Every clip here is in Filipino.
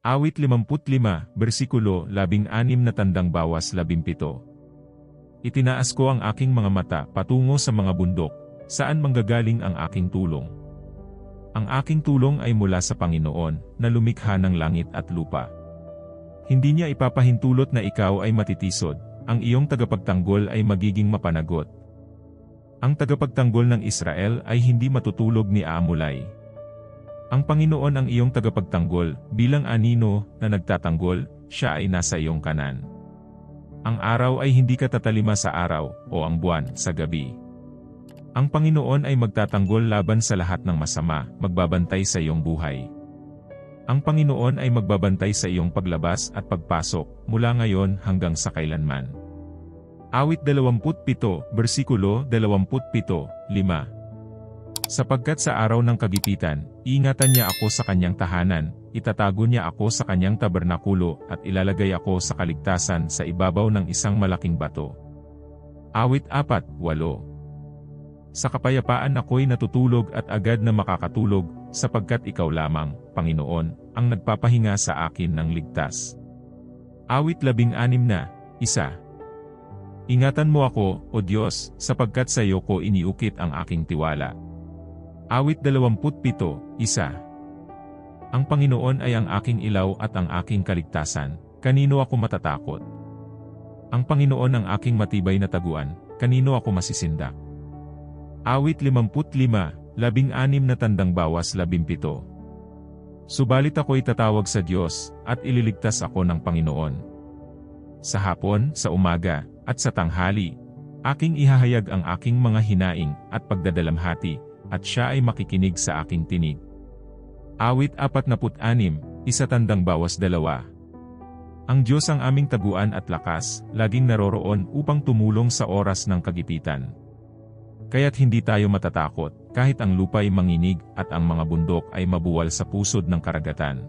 Awit 55, versikulo 16 na tandang bawas 17. Itinaas ko ang aking mga mata patungo sa mga bundok, saan manggagaling ang aking tulong. Ang aking tulong ay mula sa Panginoon, na lumikha ng langit at lupa. Hindi niya ipapahintulot na ikaw ay matitisod, ang iyong tagapagtanggol ay magiging mapanagot. Ang tagapagtanggol ng Israel ay hindi matutulog ni aamulay. Ang Panginoon ang iyong tagapagtanggol, bilang anino na nagtatanggol, siya ay nasa iyong kanan. Ang araw ay hindi ka tatalima sa araw, o ang buwan sa gabi. Ang Panginoon ay magtatanggol laban sa lahat ng masama, magbabantay sa iyong buhay. Ang Panginoon ay magbabantay sa iyong paglabas at pagpasok, mula ngayon hanggang sa kailanman. Awit 27, versikulo 27, 5. Sapagkat sa araw ng kagipitan, iingatan niya ako sa kanyang tahanan, itatago niya ako sa kanyang tabernakulo at ilalagay ako sa kaligtasan sa ibabaw ng isang malaking bato. Awit 4, 8. Sa kapayapaan ako'y natutulog at agad na makakatulog, sapagkat ikaw lamang, Panginoon, ang nagpapahinga sa akin ng ligtas. Awit 16 na, 1. Ingatan mo ako, O Diyos, sapagkat sa iyo ko iniukit ang aking tiwala. Awit 27, 1. Ang Panginoon ay ang aking ilaw at ang aking kaligtasan, kanino ako matatakot? Ang Panginoon ang aking matibay na taguan, kanino ako masisindak? Awit 55, 16 na tandang bawas 17. Subalit ako'y tatawag sa Diyos, at ililigtas ako ng Panginoon. Sa hapon, sa umaga, at sa tanghali, aking ihahayag ang aking mga hinaing at pagdadalamhati, at siya ay makikinig sa aking tinig. Awit 46, isa tandang bawas 2. Ang Diyos ang aming taguan at lakas, laging naroroon upang tumulong sa oras ng kagipitan. Kaya't hindi tayo matatakot, kahit ang lupa'y manginig at ang mga bundok ay mabuwal sa pusod ng karagatan.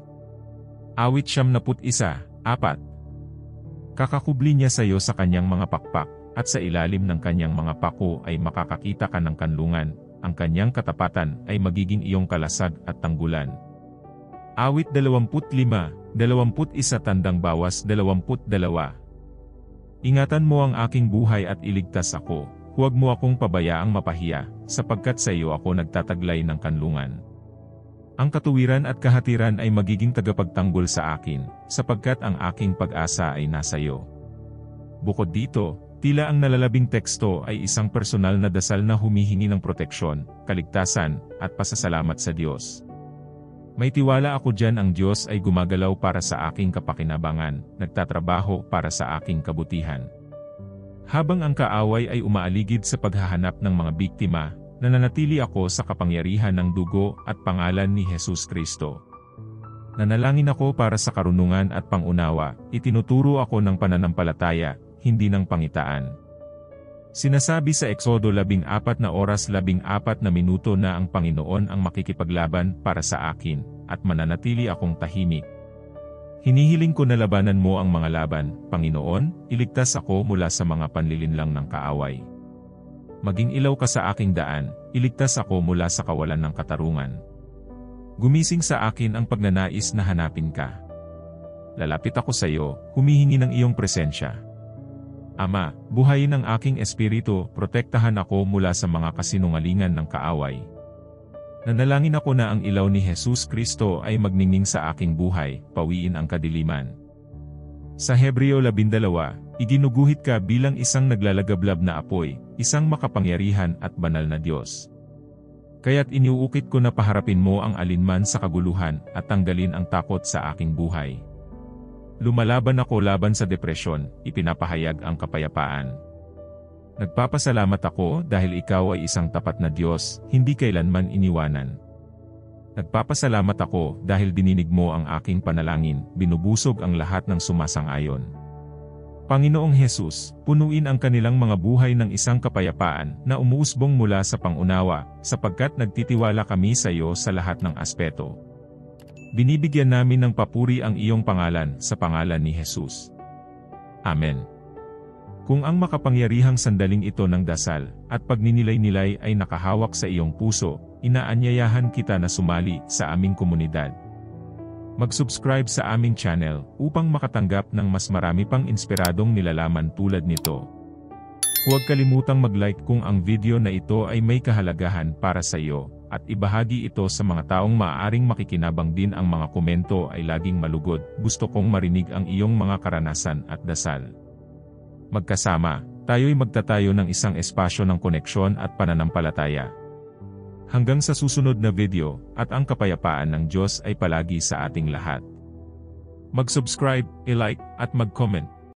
Awit 71, 4. Kakakubli niya sa iyo sa kanyang mga pakpak, at sa ilalim ng kanyang mga pako ay makakakita ka ng kanlungan, ang kanyang katapatan ay magiging iyong kalasag at tanggulan. Awit 25, 21 tandang bawas 22. Ingatan mo ang aking buhay at iligtas ako, huwag mo akong pabayaang mapahiya, sapagkat sa iyo ako nagtataglay ng kanlungan. Ang katuwiran at kahatiran ay magiging tagapagtanggol sa akin, sapagkat ang aking pag-asa ay nasa iyo. Bukod dito, tila ang nalalabing teksto ay isang personal na dasal na humihingi ng proteksyon, kaligtasan, at pasasalamat sa Diyos. May tiwala ako diyan ang Diyos ay gumagalaw para sa aking kapakinabangan, nagtatrabaho para sa aking kabutihan. Habang ang kaaway ay umaaligid sa paghahanap ng mga biktima, nananatili ako sa kapangyarihan ng dugo at pangalan ni Jesus Kristo. Nanalangin ako para sa karunungan at pangunawa, itinuturo ako ng pananampalataya, hindi ng pangitaan. Sinasabi sa Exodo 14 na oras 14 na minuto na ang Panginoon ang makikipaglaban para sa akin, at mananatili akong tahimik. Hinihiling ko na labanan mo ang mga laban, Panginoon, iligtas ako mula sa mga panlilinlang ng kaaway. Maging ilaw ka sa aking daan, iligtas ako mula sa kawalan ng katarungan. Gumising sa akin ang pagnanais na hanapin ka. Lalapit ako sa iyo, humihingi ng iyong presensya. Ama, buhayin ang aking espiritu, protektahan ako mula sa mga kasinungalingan ng kaaway. Nanalangin ako na ang ilaw ni Jesus Kristo ay magningning sa aking buhay, pawiin ang kadiliman. Sa Hebreo 12, iginuguhit ka bilang isang naglalagablab na apoy, isang makapangyarihan at banal na Diyos. Kaya't iniuukit ko na paharapin mo ang alinman sa kaguluhan at tanggalin ang takot sa aking buhay. Lumalaban ako laban sa depresyon, ipinapahayag ang kapayapaan. Nagpapasalamat ako dahil ikaw ay isang tapat na Diyos, hindi kailanman iniwanan. Nagpapasalamat ako dahil dininig mo ang aking panalangin, binubusog ang lahat ng sumasang-ayon. Panginoong Hesus, punuin ang kanilang mga buhay ng isang kapayapaan na umuusbong mula sa pangunawa, sapagkat nagtitiwala kami sa iyo sa lahat ng aspeto. Binibigyan namin ng papuri ang iyong pangalan sa pangalan ni Jesus. Amen. Kung ang makapangyarihang sandaling ito ng dasal at pagninilay-nilay ay nakahawak sa iyong puso, inaanyayahan kita na sumali sa aming komunidad. Mag-subscribe sa aming channel upang makatanggap ng mas marami pang inspiradong nilalaman tulad nito. Huwag kalimutang mag-like kung ang video na ito ay may kahalagahan para sa iyo, at ibahagi ito sa mga taong maaaring makikinabang din. Ang mga komento ay laging malugod. Gusto kong marinig ang iyong mga karanasan at dasal. Magkasama, tayo'y magtatayo ng isang espasyo ng koneksyon at pananampalataya. Hanggang sa susunod na video, at ang kapayapaan ng Diyos ay palagi sa ating lahat. Mag-subscribe, i-like, at mag-comment.